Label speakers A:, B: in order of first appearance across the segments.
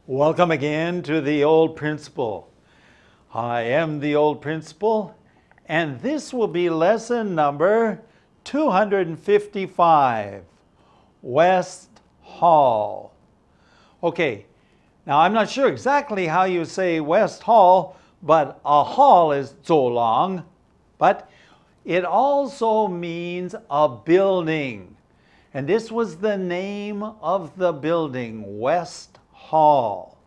A: Welcome again to the Old Principle. I am the Old Principle, and this will be lesson number 255, West Hall. Okay, now I'm not sure exactly how you say West Hall, but a hall is 走廊, but it also means a building. And this was the name of the building, West Hall.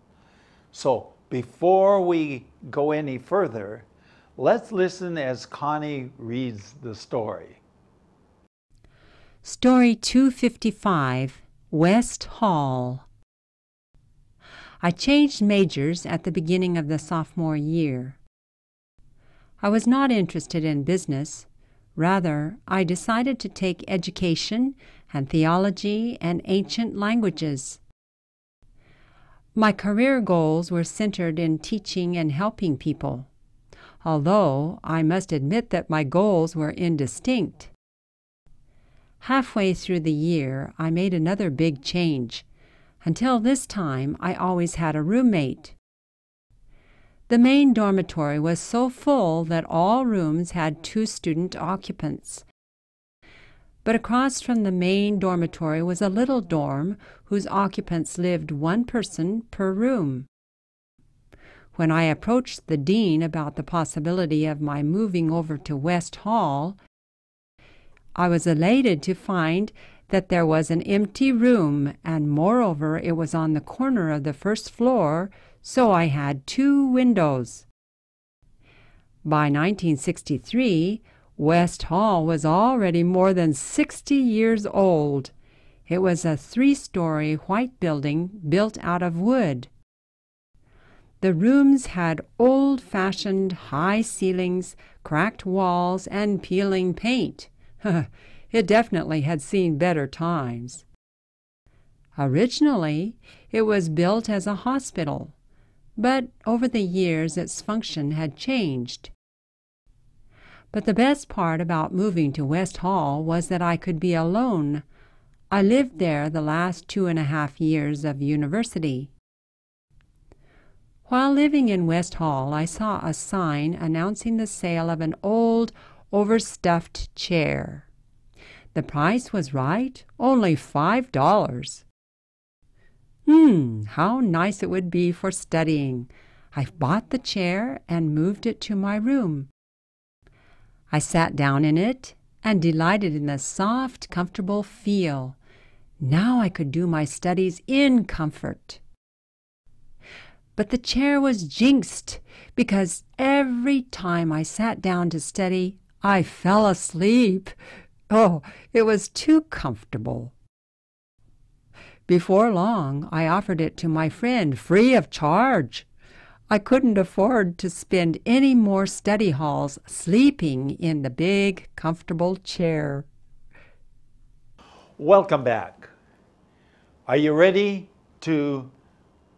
A: So before we go any further, let's listen as Connie reads the story.
B: Story 255, West Hall. I changed majors at the beginning of the sophomore year. I was not interested in business. Rather, I decided to take education and theology and ancient languages. My career goals were centered in teaching and helping people, although I must admit that my goals were indistinct. Halfway through the year, I made another big change. Until this time, I always had a roommate. The main dormitory was so full that all rooms had 2 student occupants. But across from the main dormitory was a little dorm whose occupants lived 1 person per room. When I approached the dean about the possibility of my moving over to West Hall, I was elated to find that there was an empty room, and moreover it was on the corner of the first floor, so I had 2 windows. By 1963, West Hall was already more than 60 years old. It was a 3-story white building built out of wood. The rooms had old-fashioned high ceilings, cracked walls, and peeling paint. It definitely had seen better times. Originally, it was built as a hospital, but over the years its function had changed. But the best part about moving to West Hall was that I could be alone. I lived there the last 2.5 years of university. While living in West Hall, I saw a sign announcing the sale of an old, overstuffed chair. The price was right, only $5. How nice it would be for studying. I bought the chair and moved it to my room. I sat down in it and delighted in the soft, comfortable feel. Now I could do my studies in comfort. But the chair was jinxed because every time I sat down to study, I fell asleep. Oh, it was too comfortable. Before long, I offered it to my friend free of charge. I couldn't afford to spend any more study halls sleeping in the big, comfortable chair.
A: Welcome back. Are you ready to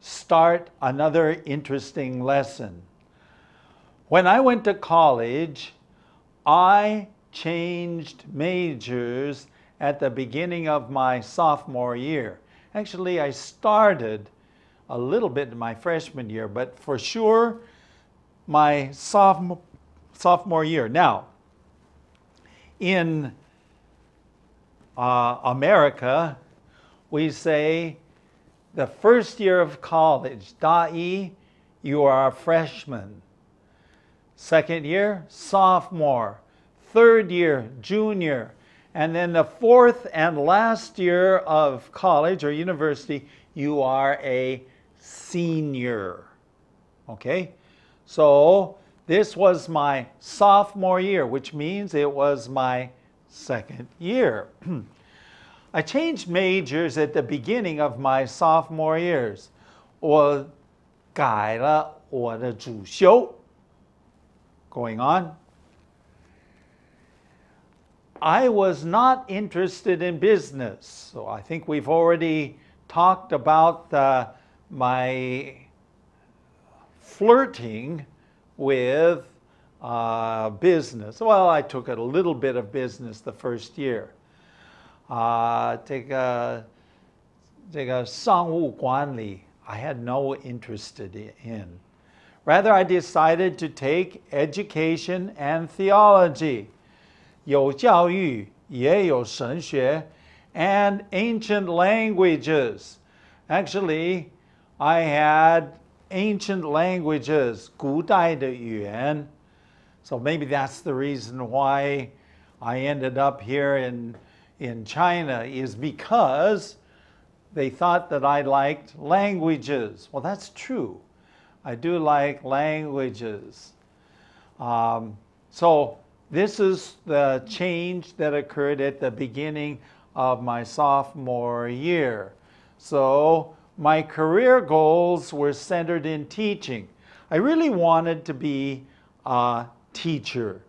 A: start another interesting lesson? When I went to college, I changed majors at the beginning of my sophomore year. Actually, I started a little bit in my freshman year, but for sure my sophomore year. Now, in America, we say the first year of college, 大一, you are a freshman. Second year, sophomore. Third year, junior. And then the 4th and last year of college or university, you are a senior. Okay? So this was my sophomore year, which means it was my 2nd year. I changed majors at the beginning of my sophomore years. 我改了我的主修. Going on. I was not interested in business, so I think we've already talked about my flirting with business. Well, I took a little bit of business the first year. 这个商务管理 I had no interest in. Rather, I decided to take education and theology, 有教育也有神学, and ancient languages. Actually, I had ancient languages, 古代的语言. So maybe that's the reason why I ended up here in China, is because they thought that I liked languages. Well, that's true. I do like languages. So this is the change that occurred at the beginning of my sophomore year. So my career goals were centered in teaching. I really wanted to be a teacher.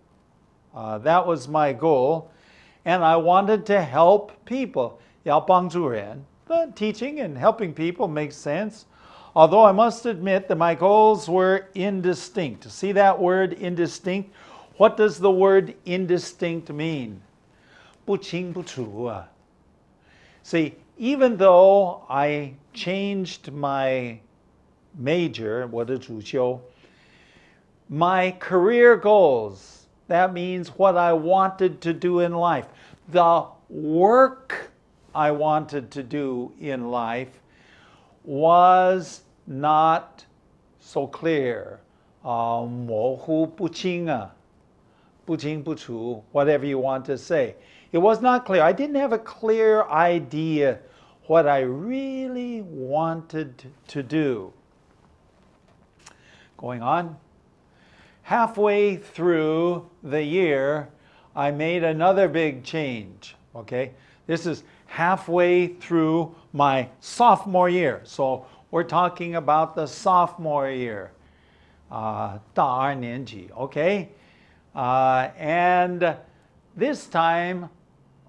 A: That was my goal. And I wanted to help people. 要帮助人. But teaching and helping people makes sense. Although I must admit that my goals were indistinct. See that word indistinct? What does the word indistinct mean? 不清不楚啊. See, even though I changed my major, 我的主修, my career goals, that means what I wanted to do in life, the work I wanted to do in life, was not so clear. 模糊不清啊. 不清不楚, whatever you want to say. It was not clear. I didn't have a clear idea what I really wanted to do. Going on. Halfway through the year, I made another big change. Okay? This is halfway through my sophomore year. So we're talking about the sophomore year. 大二年级, okay? And this time,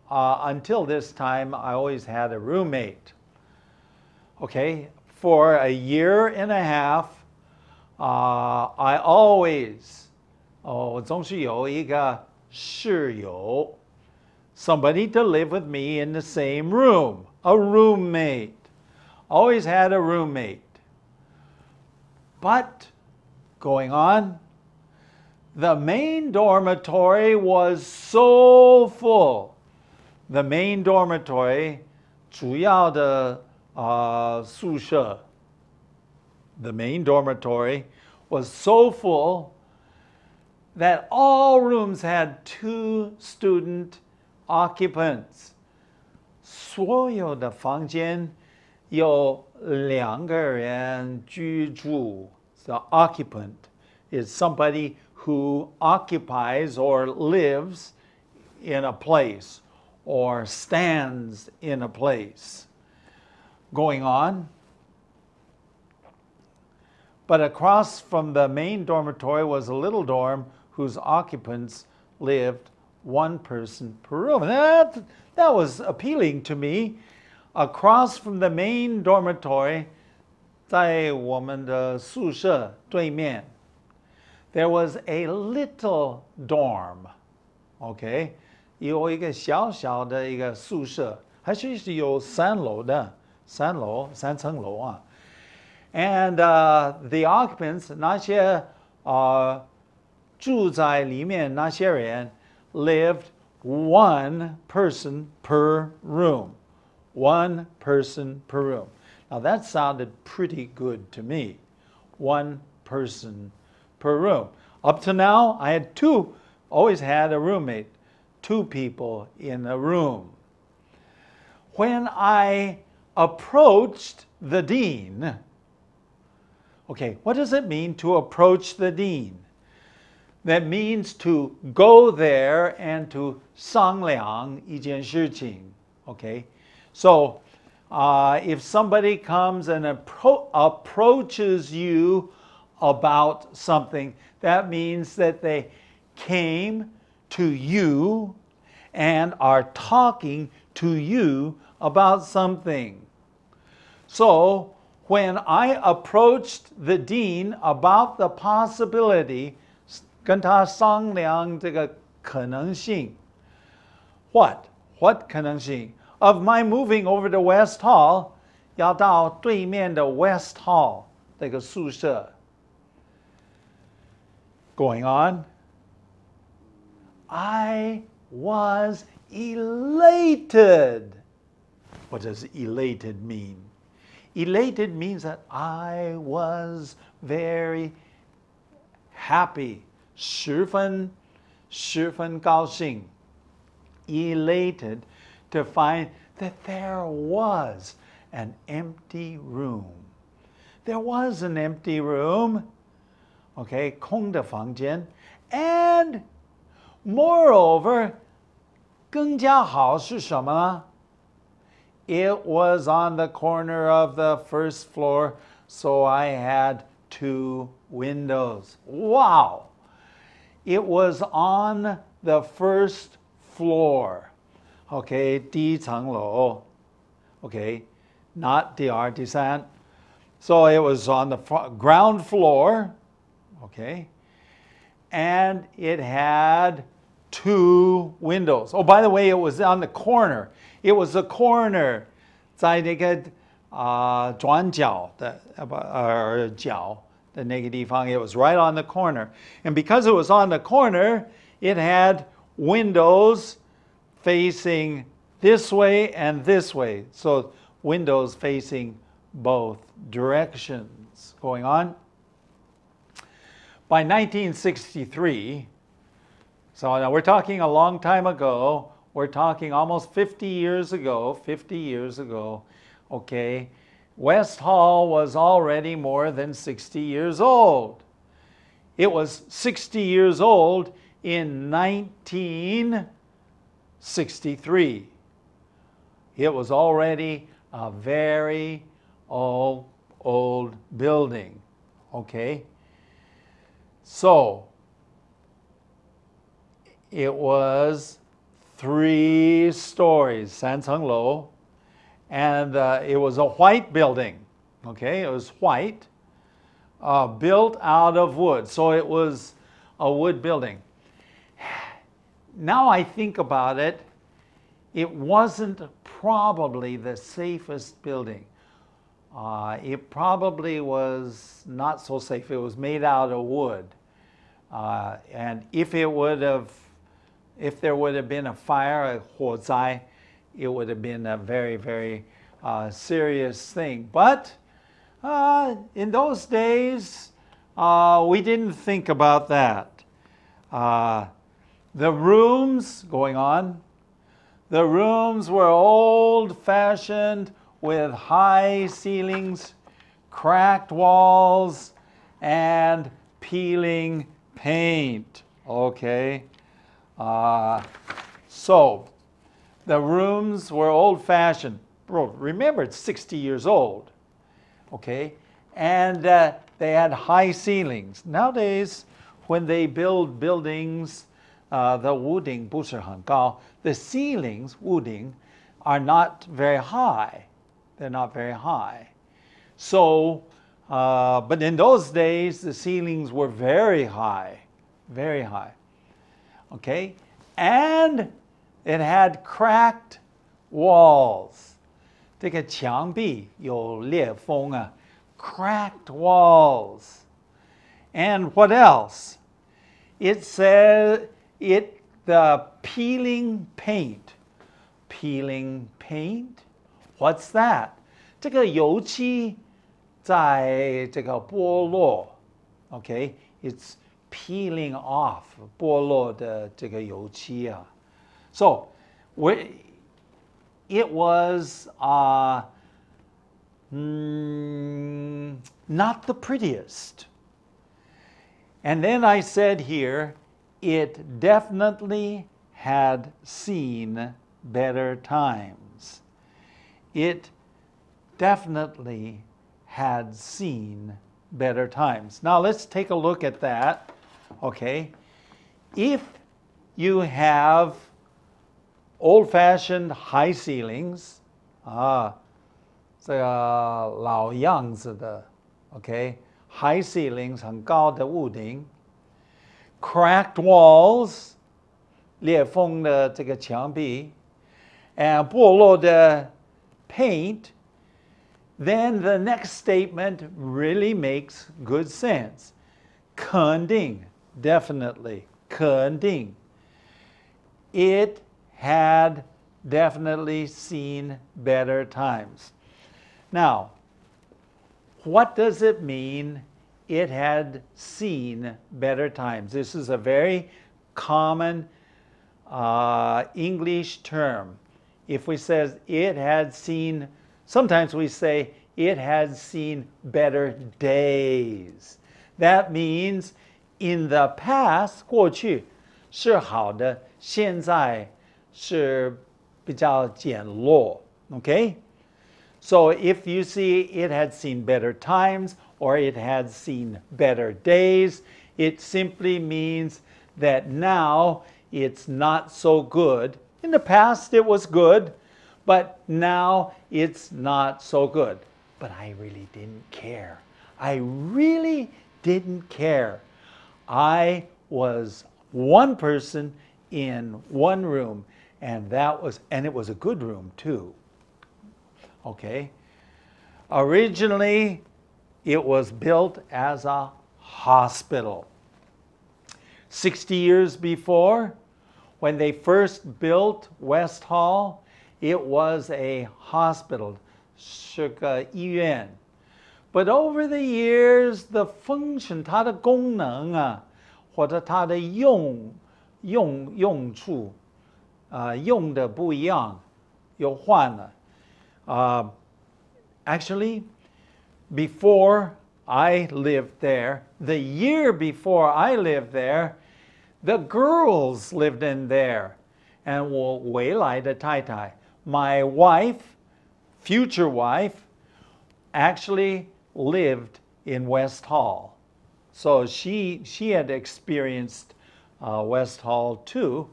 A: until this time, I always had a roommate. Okay? For a year and a half, I always, 我总是有一个室友, somebody to live with me in the same room, a roommate. Always had a roommate. But, going on, the main dormitory was so full. The main dormitory, 主要的宿舍, the main dormitory was so full that all rooms had 2 student occupants. 所有的房间有2个人居住. The occupant is somebody who occupies or lives in a place or stands in a place. Going on. But across from the main dormitory was a little dorm whose occupants lived 1 person per room. And that was appealing to me. Across from the main dormitory, 在我们的宿舍对面, there was a little dorm. Okay? 有一个小小的一个宿舍, 还是有3楼的, 3层楼啊. And the occupants, 那些住在里面那些人 lived 1 person per room. 1 person per room. Now that sounded pretty good to me. 1 person per room. Up to now, I had always had a roommate, 2 people in a room. When I approached the dean, okay, what does it mean to approach the dean? That means to go there and to 商量一件事情. Okay? So, if somebody comes and approaches you about something, that means that they came to you and are talking to you about something. So, when I approached the dean about the possibility, 跟他商量这个可能性, what 可能性 of my moving over to West Hall 要到对面的 West Hall 这个宿舍。Going on, I was elated. What does elated mean? Elated means that I was very happy. 十分高兴。Elated to find that there was an empty room. There was an empty room. Okay, 空的房间。And moreover, 更加好是什么呢？ It was on the corner of the first floor, so I had 2 windows. Wow! It was on the first floor. Okay, 第一层楼。Okay, not 第二、第三。So it was on the ground floor. Okay, and it had 2 windows. Oh, by the way, it was on the corner. It was a corner. 在那个转角的角的那个地方. It was right on the corner. And because it was on the corner, it had windows facing this way and this way. So windows facing both directions. Going on. By 1963, so now we're talking a long time ago, we're talking almost 50 years ago, okay, West Hall was already more than 60 years old. It was 60 years old in 1963. It was already a very old building, okay? So, it was 3 stories, 3层楼, and it was a white building, okay? It was white, built out of wood, so it was a wood building. Now I think about it, it wasn't probably the safest building. It probably was not so safe. It was made out of wood. And if there would have been a fire, a 火灾, it would have been a very, very serious thing. But in those days, we didn't think about that. The rooms, going on, the rooms were old-fashioned with high ceilings, cracked walls, and peeling paint. Okay. So the rooms were old-fashioned. Remember, it's 60 years old. Okay. And they had high ceilings. Nowadays, when they build buildings, the 屋顶不是很高. The ceilings, 屋顶, are not very high. They're not very high. So, but in those days, the ceilings were very high. Very high. Okay? And it had cracked walls. 这个墙壁有裂缝啊. Cracked walls. And what else? It said the peeling paint. Peeling paint? What's that? 这个油漆在这个剥落. Okay? It's peeling off 剥落的这个油漆啊. So, it was not the prettiest. And then I said here, it definitely had seen better times. It definitely had seen better times. Now let's take a look at that. Okay. If you have old-fashioned high ceilings, 这个老样子的, okay, high ceilings, 很高的屋顶, cracked walls, 裂缝的这个墙壁, and 剥落的 paint, then the next statement really makes good sense. 肯定, definitely, 肯定. It had definitely seen better times. Now, what does it mean it had seen better times? This is a very common English term. If we say it had seen, sometimes we say it had seen better days. That means in the past, 过去是好的，现在是比较减弱. Okay? So if you see it had seen better times or it had seen better days, it simply means that now it's not so good. In the past it was good, but now it's not so good. But I really didn't care. I really didn't care. I was one person in one room, and it was a good room too. Okay? Originally, it was built as a hospital. 60 years before, when they first built West Hall, it was a hospital, 是个医院. But over the years, the function, 它的功能啊，或者它的用处，用的不一样，又换了。Actually, before I lived there, the year before I lived there, the girls lived in there. And 我未来的太太, my wife, future wife, actually lived in West Hall. So she had experienced West Hall too.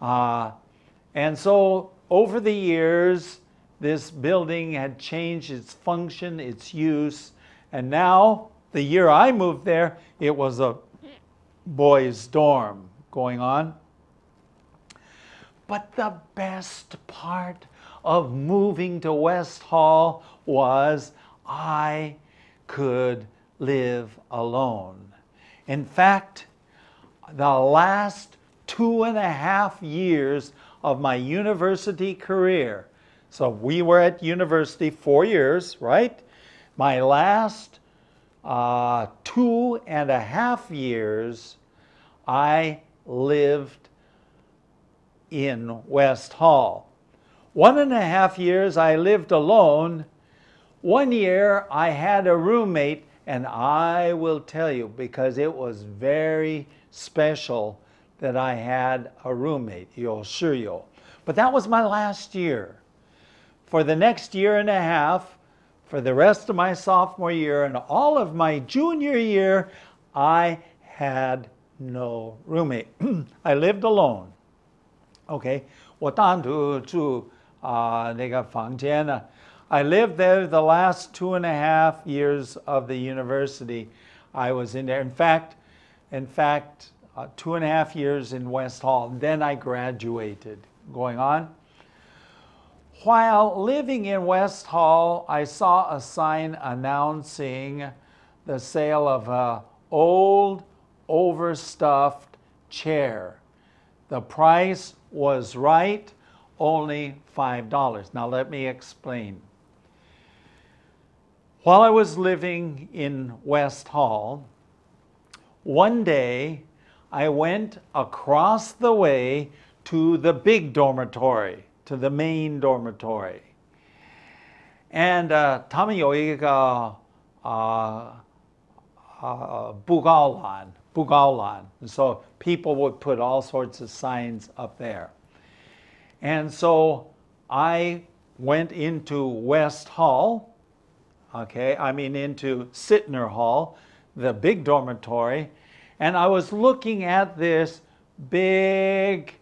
A: And so over the years, this building had changed its function, its use, and now, the year I moved there, it was a boys' dorm going on. But the best part of moving to West Hall was I could live alone. In fact, the last 2.5 years of my university career, so we were at university 4 years, right? My last 2.5 years, I lived in West Hall. 1.5 years I lived alone. 1 year I had a roommate, and I will tell you, because it was very special that I had a roommate, 有室友. But that was my last year. For the next 1.5 years, for the rest of my sophomore year and all of my junior year, I had no roommate. I lived alone. Okay, 我单独住那个房间呢. I lived there the last 2.5 years of the university. I was in there. In fact, 2.5 years in West Hall. Then I graduated. Going on. While living in West Hall, I saw a sign announcing the sale of an old, overstuffed chair. The price was right, only $5. Now let me explain. While I was living in West Hall, one day I went across the way to the big dormitory, to the main dormitory. And 他们有一个布告栏. So people would put all sorts of signs up there. And so I went into West Hall, into Sittner Hall, the big dormitory, and I was looking at this big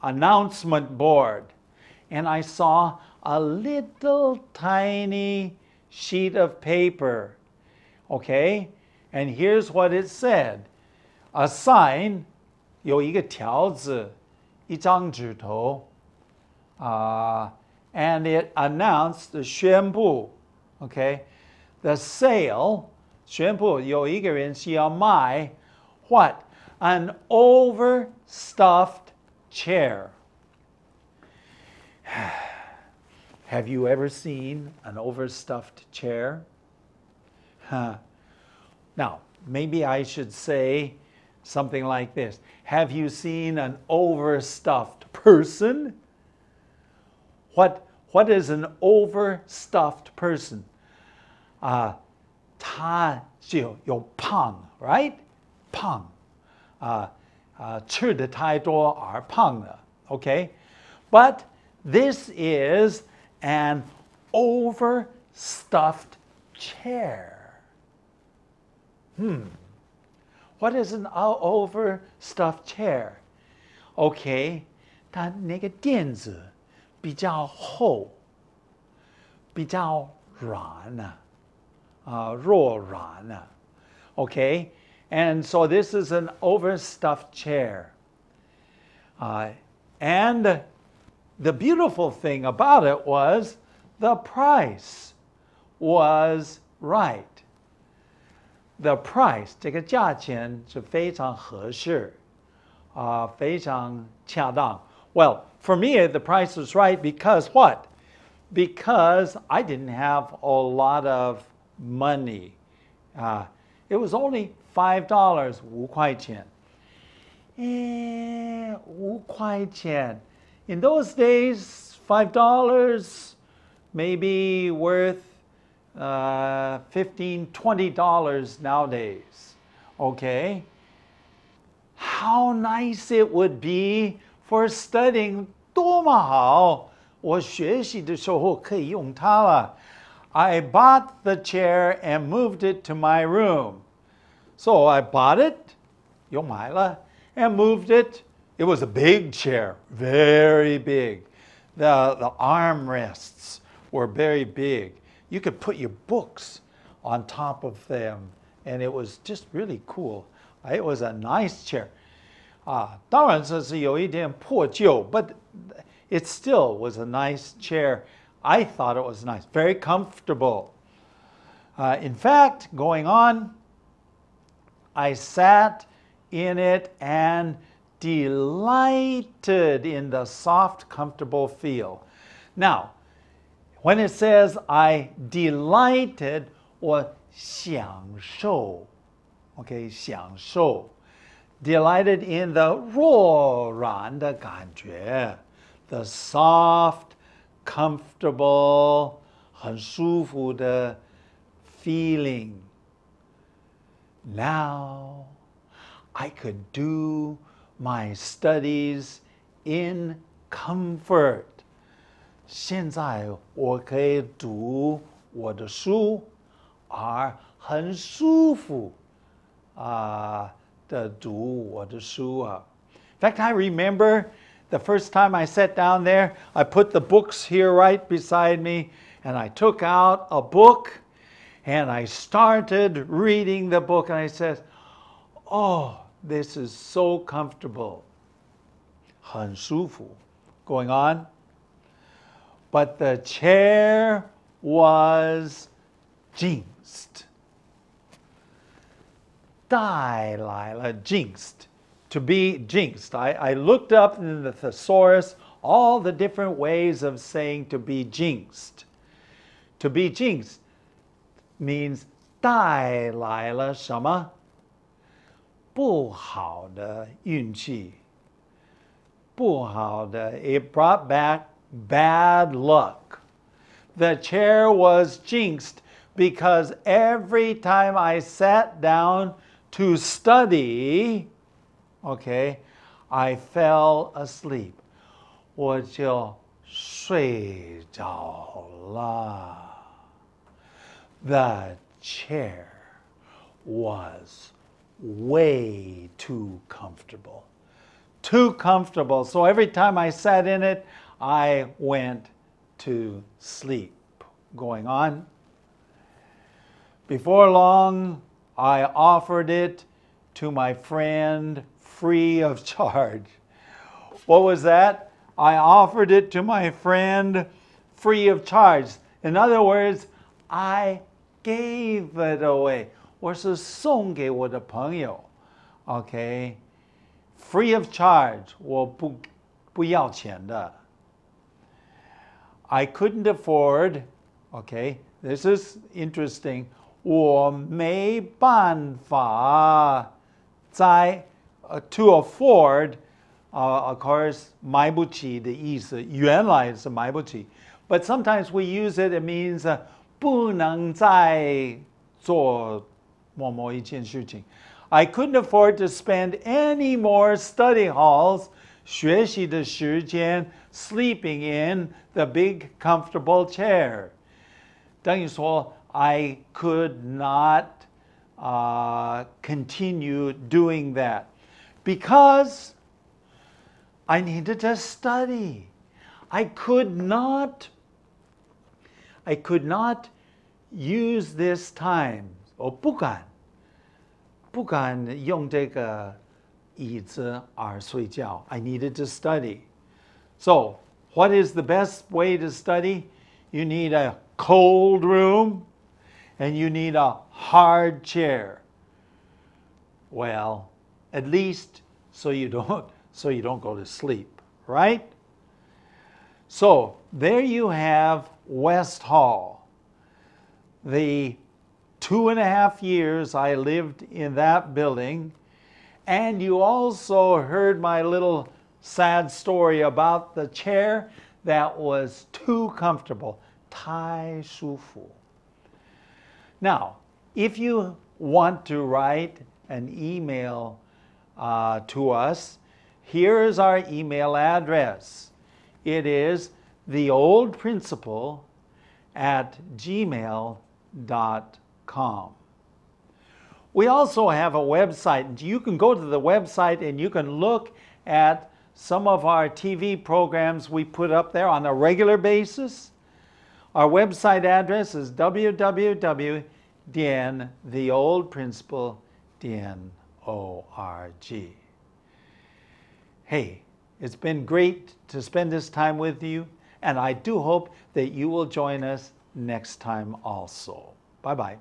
A: announcement board, and I saw a little tiny sheet of paper, okay? And here's what it said. A sign, 有一个条子, 一张纸头, and it announced the 宣布 okay, the sale 宣布有一个人是要卖 what? An overstuffed chair. Have you ever seen an overstuffed chair? Now, maybe I should say something like this. Have you seen an overstuffed person? What is an overstuffed person? 他就有胖 right? 胖 吃的太多而胖了 okay? But this is an overstuffed chair. What is an overstuffed chair? Okay, 它那个垫子比较厚，比较软弱软 okay? And so this is an overstuffed chair. And the beautiful thing about it was the price was right. The price, 这个价钱是非常合适，非常恰当。Well, for me, the price was right because what? Because I didn't have a lot of money. It was only $5, 5块钱。5块钱。In those days, $5 maybe worth $15, $20 nowadays. Okay? How nice it would be for studying. 多么好，我学习的时候可以用它了。I bought the chair and moved it to my room. So I bought it, 又买了, and moved it. It was a big chair, very big. The armrests were very big. You could put your books on top of them, and it was just really cool. It was a nice chair. 当然这是有一点破旧, but it still was a nice chair. I thought it was nice, very comfortable. In fact, going on, I sat in it and delighted in the soft, comfortable feel. Now, when it says I delighted, 我享受, okay, 享受, delighted in the 柔软的感觉, the soft, comfortable, 很舒服的 feeling. Now, I could do my studies in comfort. 现在我可以读我的书，而很舒服的读我的书。In fact, I remember the first time I sat down there, I put the books here right beside me, and I took out a book, and I started reading the book, and I said, oh, this is so comfortable. 很舒服. Going on. But the chair was jinxed. 带来了 jinxed. To be jinxed. I looked up in the thesaurus all the different ways of saying to be jinxed. To be jinxed means 带来了什么？不好的运气。不好的, it brought back bad luck. The chair was jinxed because every time I sat down to study, okay, I fell asleep. 我就睡着了. The chair was way too comfortable. Too comfortable. So every time I sat in it, I went to sleep. Going on. Before long, I offered it to my friend free of charge. What was that? I offered it to my friend free of charge. In other words, I gave it away. 我是送给我的朋友 ，OK， free of charge， 我不要钱的。I couldn't afford, okay, this is interesting. 我没办法在 to afford, of course, 买不起的意思，原来是买不起。But sometimes we use it, it means 不能再做某一件事情。I couldn't afford to spend any more study halls, 学习的时间 sleeping in the big comfortable chair. 等于说 I could not continue doing that because I needed to study. I could not use this time. 我不敢用这个椅子而睡觉. I needed to study. So, what is the best way to study? You need a cold room and you need a hard chair. Well, at least so you don't go to sleep, right? So, there you have West Hall. The 2.5 years I lived in that building, and you also heard my little sad story about the chair that was too comfortable, 太舒服. Now, if you want to write an email to us, here is our email address. It is theoldprinciple@gmail.com. We also have a website. You can go to the website and you can look at some of our TV programs we put up there on a regular basis. Our website address is www.theoldprinciple.org. Hey, it's been great to spend this time with you, and I do hope that you will join us next time also. Bye-bye.